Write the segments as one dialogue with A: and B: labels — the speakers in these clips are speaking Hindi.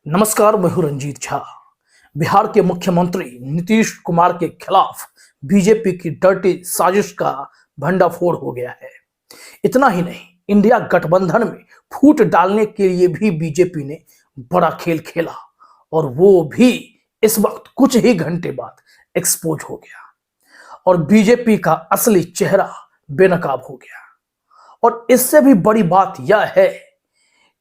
A: नमस्कार, मैं हूं रंजीत झा। बिहार के मुख्यमंत्री नीतीश कुमार के खिलाफ बीजेपी की डर्टी साजिश का भंडाफोड़ हो गया है। इतना ही नहीं, इंडिया गठबंधन में फूट डालने के लिए भी बीजेपी ने बड़ा खेल खेला और वो भी इस वक्त कुछ ही घंटे बाद एक्सपोज हो गया और बीजेपी का असली चेहरा बेनकाब हो गया। और इससे भी बड़ी बात यह है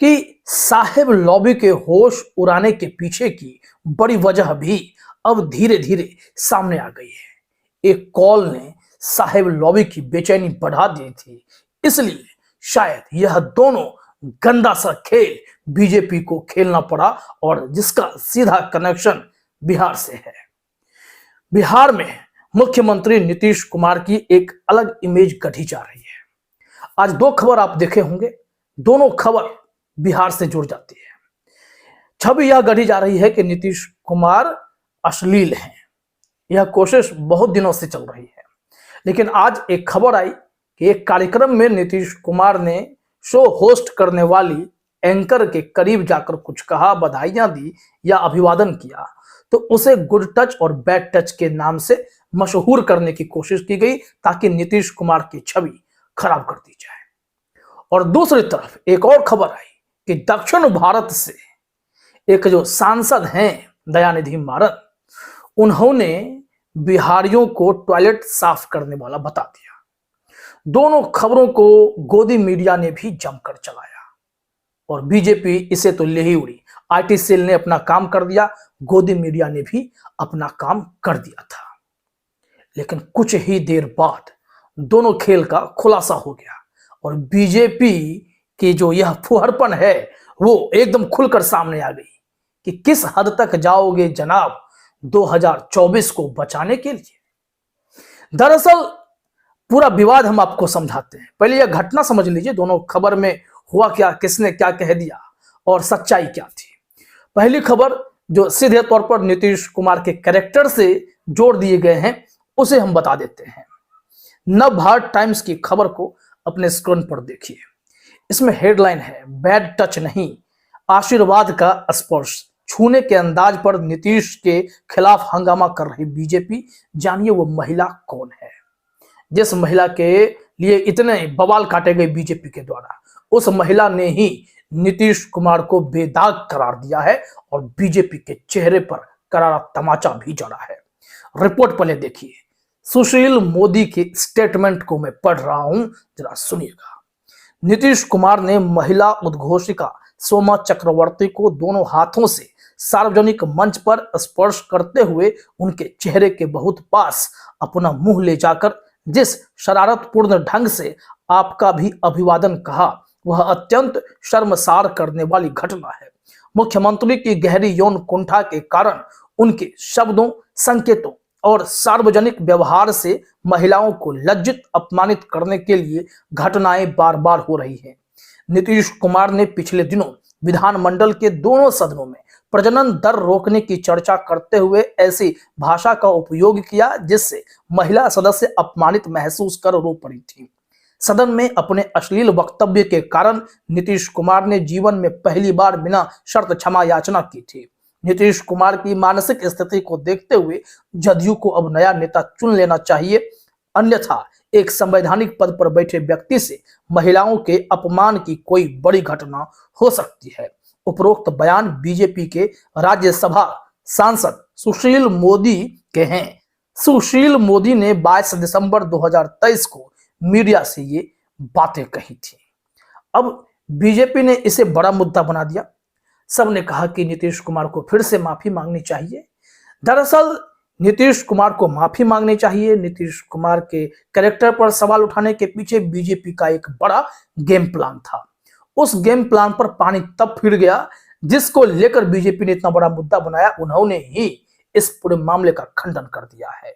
A: कि साहेब लॉबी के होश उड़ाने के पीछे की बड़ी वजह भी अब धीरे धीरे सामने आ गई है। एक कॉल ने साहेब लॉबी की बेचैनी बढ़ा दी थी, इसलिए शायद यह दोनों गंदा सा खेल बीजेपी को खेलना पड़ा और जिसका सीधा कनेक्शन बिहार से है। बिहार में मुख्यमंत्री नीतीश कुमार की एक अलग इमेज गढ़ी जा रही है। आज दो खबर आप देखे होंगे, दोनों खबर बिहार से जुड़ जाती है। छवि यह गढ़ी जा रही है कि नीतीश कुमार अश्लील हैं। यह कोशिश बहुत दिनों से चल रही है, लेकिन आज एक खबर आई कि एक कार्यक्रम में नीतीश कुमार ने शो होस्ट करने वाली एंकर के करीब जाकर कुछ कहा, बधाइयां दी या अभिवादन किया, तो उसे गुड टच और बैड टच के नाम से मशहूर करने की कोशिश की गई ताकि नीतीश कुमार की छवि खराब कर दी जाए। और दूसरी तरफ एक और खबर आई कि दक्षिण भारत से एक जो सांसद हैं दयानिधि मारन, उन्होंने बिहारियों को टॉयलेट साफ करने वाला बता दिया। दोनों खबरों को गोदी मीडिया ने भी जमकर चलाया और बीजेपी इसे तो ले ही उड़ी। आईटी सेल ने अपना काम कर दिया, गोदी मीडिया ने भी अपना काम कर दिया था। लेकिन कुछ ही देर बाद दोनों खेल का खुलासा हो गया और बीजेपी कि जो यह फुहरपन है वो एकदम खुलकर सामने आ गई कि किस हद तक जाओगे जनाब 2024 को बचाने के लिए। दरअसल पूरा विवाद हम आपको समझाते हैं। पहले यह घटना समझ लीजिए, दोनों खबर में हुआ क्या, किसने क्या कह दिया और सच्चाई क्या थी। पहली खबर जो सीधे तौर पर नीतीश कुमार के कैरेक्टर से जोड़ दिए गए हैं उसे हम बता देते हैं। नवभारत टाइम्स की खबर को अपने स्क्रीन पर देखिए। इसमें हेडलाइन है, बैड टच नहीं, आशीर्वाद का स्पर्श, छूने के अंदाज पर नीतीश के खिलाफ हंगामा कर रही बीजेपी, जानिए वो महिला कौन है। जिस महिला के लिए इतने बवाल काटे गए बीजेपी के द्वारा, उस महिला ने ही नीतीश कुमार को बेदाग करार दिया है और बीजेपी के चेहरे पर करारा तमाचा भी जड़ा है। रिपोर्ट पहले देखिए। सुशील मोदी के स्टेटमेंट को मैं पढ़ रहा हूं, जरा सुनिएगा। नीतीश कुमार ने महिला उद्घोषिका सोमा चक्रवर्ती को दोनों हाथों से सार्वजनिक मंच पर स्पर्श करते हुए उनके चेहरे के बहुत पास अपना मुंह ले जाकर जिस शरारतपूर्ण ढंग से आपका भी अभिवादन कहा, वह अत्यंत शर्मसार करने वाली घटना है। मुख्यमंत्री की गहरी यौन कुंठा के कारण उनके शब्दों, संकेतों और सार्वजनिक व्यवहार से महिलाओं को लज्जित, अपमानित करने के लिए घटनाएं बार बार हो रही हैं। नीतीश कुमार ने पिछले दिनों विधानमंडल के दोनों सदनों में प्रजनन दर रोकने की चर्चा करते हुए ऐसी भाषा का उपयोग किया जिससे महिला सदस्य अपमानित महसूस कर रो पड़ी थी। सदन में अपने अश्लील वक्तव्य के कारण नीतीश कुमार ने जीवन में पहली बार बिना शर्त क्षमा याचना की थी। नीतीश कुमार की मानसिक स्थिति को देखते हुए जदयू को अब नया नेता चुन लेना चाहिए, अन्यथा एक संवैधानिक पद पर बैठे व्यक्ति से महिलाओं के अपमान की कोई बड़ी घटना हो सकती है। उपरोक्त बयान बीजेपी के राज्यसभा सांसद सुशील मोदी के हैं। सुशील मोदी ने 22 दिसंबर 2023 को मीडिया से ये बातें कही थी। अब बीजेपी ने इसे बड़ा मुद्दा बना दिया। सबने कहा कि नीतीश कुमार को फिर से माफी मांगनी चाहिए। दरअसल नीतीश कुमार को माफी मांगनी चाहिए। नीतीश कुमार के कैरेक्टर पर सवाल उठाने के पीछे बीजेपी का एक बड़ा गेम प्लान था। उस गेम प्लान पर पानी तब फिर गया जिसको लेकर बीजेपी ने इतना बड़ा मुद्दा बनाया। उन्होंने ही इस पूरे मामले का खंडन कर दिया है।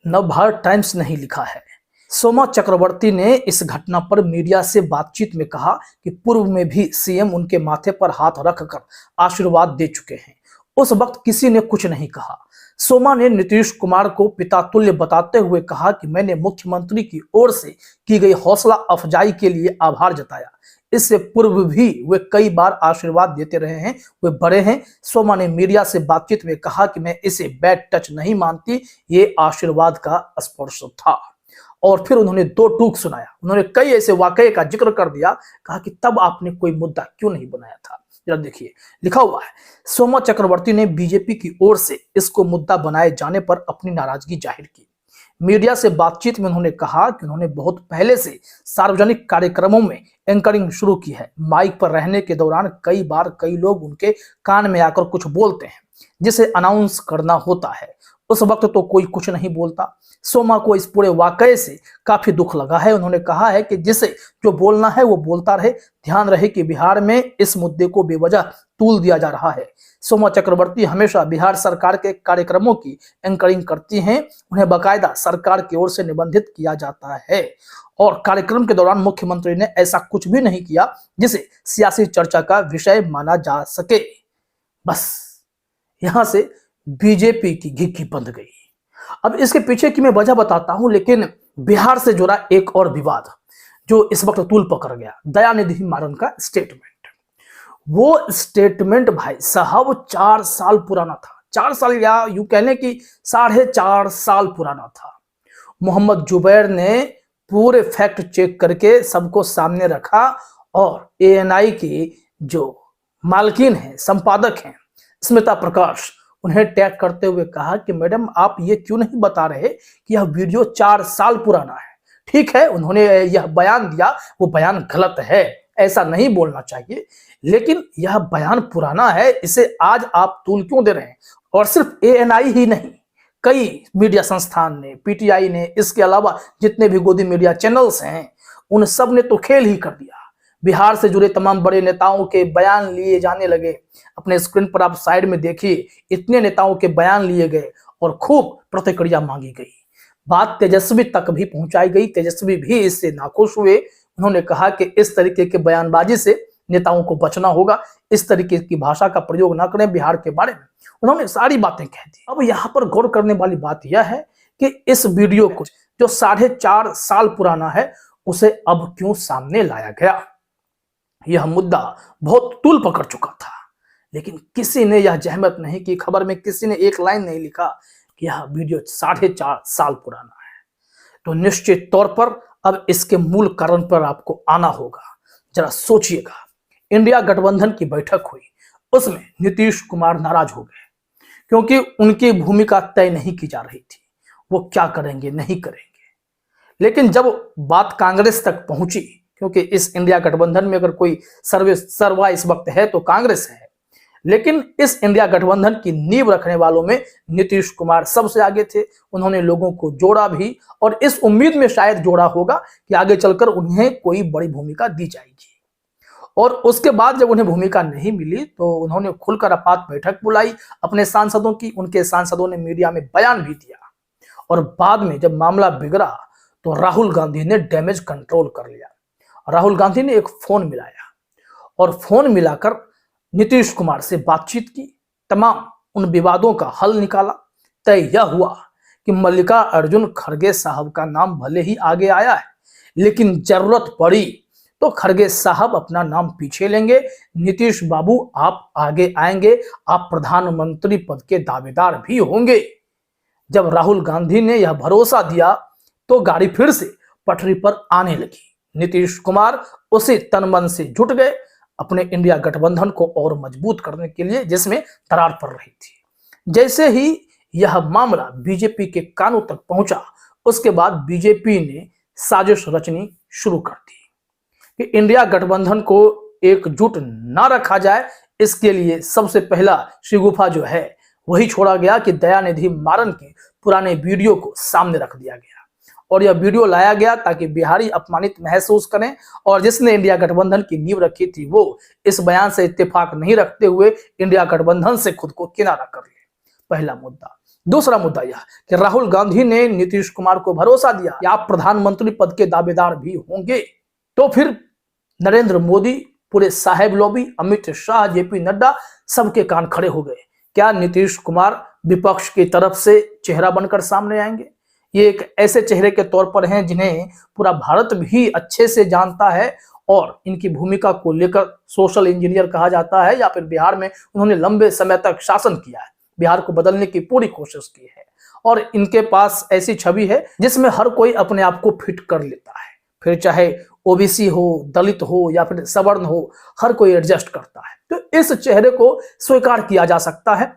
A: नवभारत टाइम्स नहीं लिखा है। सोमा चक्रवर्ती ने इस घटना पर मीडिया से बातचीत में कहा कि पूर्व में भी सीएम उनके माथे पर हाथ रखकर आशीर्वाद दे चुके हैं, उस वक्त किसी ने कुछ नहीं कहा। सोमा ने नीतीश कुमार को पिता तुल्य बताते हुए कहा कि मैंने मुख्यमंत्री की ओर से की गई हौसला अफजाई के लिए आभार जताया। इससे पूर्व भी वे कई बार आशीर्वाद देते रहे हैं, वे बड़े हैं। सोमा ने मीडिया से बातचीत में कहा कि मैं इसे बैड टच नहीं मानती, ये आशीर्वाद का स्पर्श था। और फिर उन्होंने दो टूक सुनाया, उन्होंने कई ऐसे वाकये का जिक्र कर दिया, कहा कि तब आपने कोई मुद्दा क्यों नहीं बनाया था। जरा देखिए, लिखा हुआ है, सोमा चक्रवर्ती ने बीजेपी की ओर से इसको मुद्दा बनाए जाने पर अपनी नाराजगी जाहिर की। मीडिया से बातचीत में उन्होंने कहा कि उन्होंने बहुत पहले से सार्वजनिक कार्यक्रमों में एंकरिंग शुरू की है। माइक पर रहने के दौरान कई बार कई लोग उनके कान में आकर कुछ बोलते हैं जिसे अनाउंस करना होता है, उस वक्त तो कोई कुछ नहीं बोलता। सोमा को इस पूरे वाकये से काफी दुख लगा है। उन्होंने कहा है कि जिसे जो बोलना है वो बोलता रहे, ध्यान रहे कि बिहार में इस मुद्दे को बेवजह तूल दिया जा रहा है। सोमा चक्रवर्ती हमेशा बिहार सरकार के कार्यक्रमों की एंकरिंग करती हैं, उन्हें बाकायदा सरकार की ओर से निबंधित किया जाता है और कार्यक्रम के दौरान मुख्यमंत्री ने ऐसा कुछ भी नहीं किया जिसे सियासी चर्चा का विषय माना जा सके। बस यहां से बीजेपी की घिघी बंद गई। अब इसके पीछे की मैं वजह बताता हूं, लेकिन बिहार से जुड़ा एक और विवाद जो इस वक्त तूल पकड़ गया, दयानिधि मारन का स्टेटमेंट। वो स्टेटमेंट भाई साहब 4 साल पुराना था, 4 साल या यूं कहने की 4.5 साल पुराना था। मोहम्मद जुबैर ने पूरे फैक्ट चेक करके सबको सामने रखा और एएनआई की जो मालकिन है, संपादक हैं स्मिता प्रकाश, उन्हें टैग करते हुए कहा कि मैडम आप ये क्यों नहीं बता रहे कि यह वीडियो 4 साल पुराना है। ठीक है, उन्होंने यह बयान दिया, वो बयान गलत है, ऐसा नहीं बोलना चाहिए, लेकिन यह बयान पुराना है, इसे आज आप तूल क्यों दे रहे हैं। और सिर्फ एएनआई ही नहीं, कई मीडिया संस्थान ने, पीटीआई ने, इसके अलावा जितने भी गोदी मीडिया चैनल्स हैं, उन सब ने तो खेल ही कर दिया। बिहार से जुड़े तमाम बड़े नेताओं के बयान लिए जाने लगे। अपने स्क्रीन पर आप साइड में देखिए, इतने नेताओं के बयान लिए गए और खूब प्रतिक्रिया मांगी गई। बात तेजस्वी तक भी पहुंचाई गई, तेजस्वी भी इससे नाखुश हुए। उन्होंने कहा कि इस तरीके के बयानबाजी से नेताओं को बचना होगा, इस तरीके की भाषा का प्रयोग ना करें बिहार के बारे में। उन्होंने सारी बातें कह दी। अब यहाँ पर गौर करने वाली बात यह है कि इस वीडियो को जो 4.5 साल पुराना है, उसे अब क्यों सामने लाया गया। यह मुद्दा बहुत तूल पकड़ चुका था, लेकिन किसी ने यह जहमत नहीं की, खबर में किसी ने एक लाइन नहीं लिखा कि यह वीडियो 4.5 साल पुराना है। तो निश्चित तौर पर अब इसके मूल कारण पर आपको आना होगा। जरा सोचिएगा, इंडिया गठबंधन की बैठक हुई, उसमें नीतीश कुमार नाराज हो गए क्योंकि उनकी भूमिका तय नहीं की जा रही थी, वो क्या करेंगे नहीं करेंगे। लेकिन जब बात कांग्रेस तक पहुंची, क्योंकि इस इंडिया गठबंधन में अगर कोई सर्वा इस वक्त है तो कांग्रेस है, लेकिन इस इंडिया गठबंधन की नींव रखने वालों में नीतीश कुमार सबसे आगे थे। उन्होंने लोगों को जोड़ा भी और इस उम्मीद में शायद जोड़ा होगा कि आगे चलकर उन्हें कोई बड़ी भूमिका दी जाएगी। और उसके बाद जब उन्हें भूमिका नहीं मिली तो उन्होंने खुलकर आपात बैठक बुलाई अपने सांसदों की। उनके सांसदों ने मीडिया में बयान भी दिया और बाद में जब मामला बिगड़ा तो राहुल गांधी ने डैमेज कंट्रोल कर लिया। राहुल गांधी ने एक फोन मिलाया और फोन मिलाकर नीतीश कुमार से बातचीत की, तमाम उन विवादों का हल निकाला। तय यह हुआ कि मल्लिकार्जुन खड़गे साहब का नाम भले ही आगे आया है, लेकिन जरूरत पड़ी तो खड़गे साहब अपना नाम पीछे लेंगे, नीतीश बाबू आप आगे आएंगे, आप प्रधानमंत्री पद के दावेदार भी होंगे। जब राहुल गांधी ने यह भरोसा दिया तो गाड़ी फिर से पटरी पर आने लगी। नीतीश कुमार उसी तन मन से जुट गए अपने इंडिया गठबंधन को और मजबूत करने के लिए, जिसमें दरार पड़ रही थी। जैसे ही यह मामला बीजेपी के कानों तक पहुंचा, उसके बाद बीजेपी ने साजिश रचनी शुरू कर दी कि इंडिया गठबंधन को एकजुट ना रखा जाए। इसके लिए सबसे पहला शिगुफा जो है वही छोड़ा गया कि दयानिधि मारन के पुराने वीडियो को सामने रख दिया गया और यह वीडियो लाया गया ताकि बिहारी अपमानित महसूस करें और जिसने इंडिया गठबंधन की नींव रखी थी वो इस बयान से इत्तेफाक नहीं रखते हुए इंडिया गठबंधन से खुद को किनारा कर ले। पहला मुद्दा। दूसरा मुद्दा यह कि राहुल गांधी ने नीतीश कुमार को भरोसा दिया कि आप प्रधानमंत्री पद के दावेदार भी होंगे। तो फिर नरेंद्र मोदी, पूरे साहेब लॉबी, अमित शाह, जेपी नड्डा, सबके कान खड़े हो गए। क्या नीतीश कुमार विपक्ष की तरफ से चेहरा बनकर सामने आएंगे? ये एक ऐसे चेहरे के तौर पर हैं जिन्हें पूरा भारत भी अच्छे से जानता है और इनकी भूमिका को लेकर सोशल इंजीनियर कहा जाता है, या फिर बिहार में उन्होंने लंबे समय तक शासन किया है, बिहार को बदलने की पूरी कोशिश की है और इनके पास ऐसी छवि है जिसमें हर कोई अपने आप को फिट कर लेता है। फिर चाहे ओबीसी हो, दलित हो या फिर सवर्ण हो, हर कोई एडजस्ट करता है। तो इस चेहरे को स्वीकार किया जा सकता है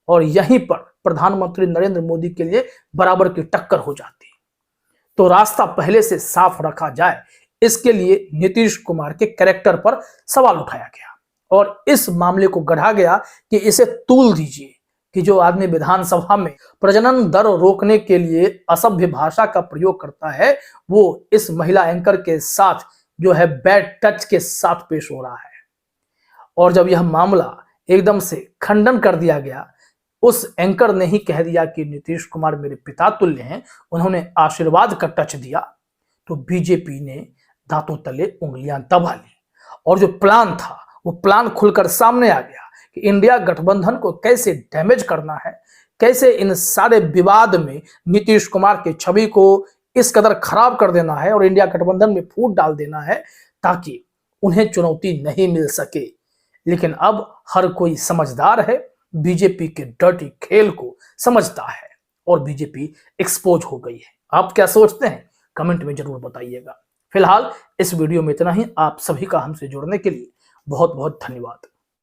A: और यहीं पर प्रधानमंत्री नरेंद्र मोदी के लिए बराबर की टक्कर हो जाती है। तो रास्ता पहले से साफ रखा जाए, इसके लिए नीतीश कुमार के कैरेक्टर पर सवाल उठाया गया और इस मामले को गढ़ा गया कि इसे तूल दीजिए कि जो आदमी विधानसभा में प्रजनन दर रोकने के लिए असभ्य भाषा का प्रयोग करता है, वो इस महिला एंकर के साथ जो है बैड टच के साथ पेश हो रहा है। और जब यह मामला एकदम से खंडन कर दिया गया, उस एंकर ने ही कह दिया कि नीतीश कुमार मेरे पिता तुल्य हैं, उन्होंने आशीर्वाद का टच दिया, तो बीजेपी ने दांतों तले उंगलियां दबा ली और जो प्लान था वो प्लान खुलकर सामने आ गया कि इंडिया गठबंधन को कैसे डैमेज करना है, कैसे इन सारे विवाद में नीतीश कुमार की छवि को इस कदर खराब कर देना है और इंडिया गठबंधन में फूट डाल देना है ताकि उन्हें चुनौती नहीं मिल सके। लेकिन अब हर कोई समझदार है, बीजेपी के डर्टी खेल को समझता है और बीजेपी एक्सपोज हो गई है। आप क्या सोचते हैं? कमेंट में जरूर बताइएगा। फिलहाल इस वीडियो में इतना ही। आप सभी का हमसे जुड़ने के लिए बहुत बहुत धन्यवाद।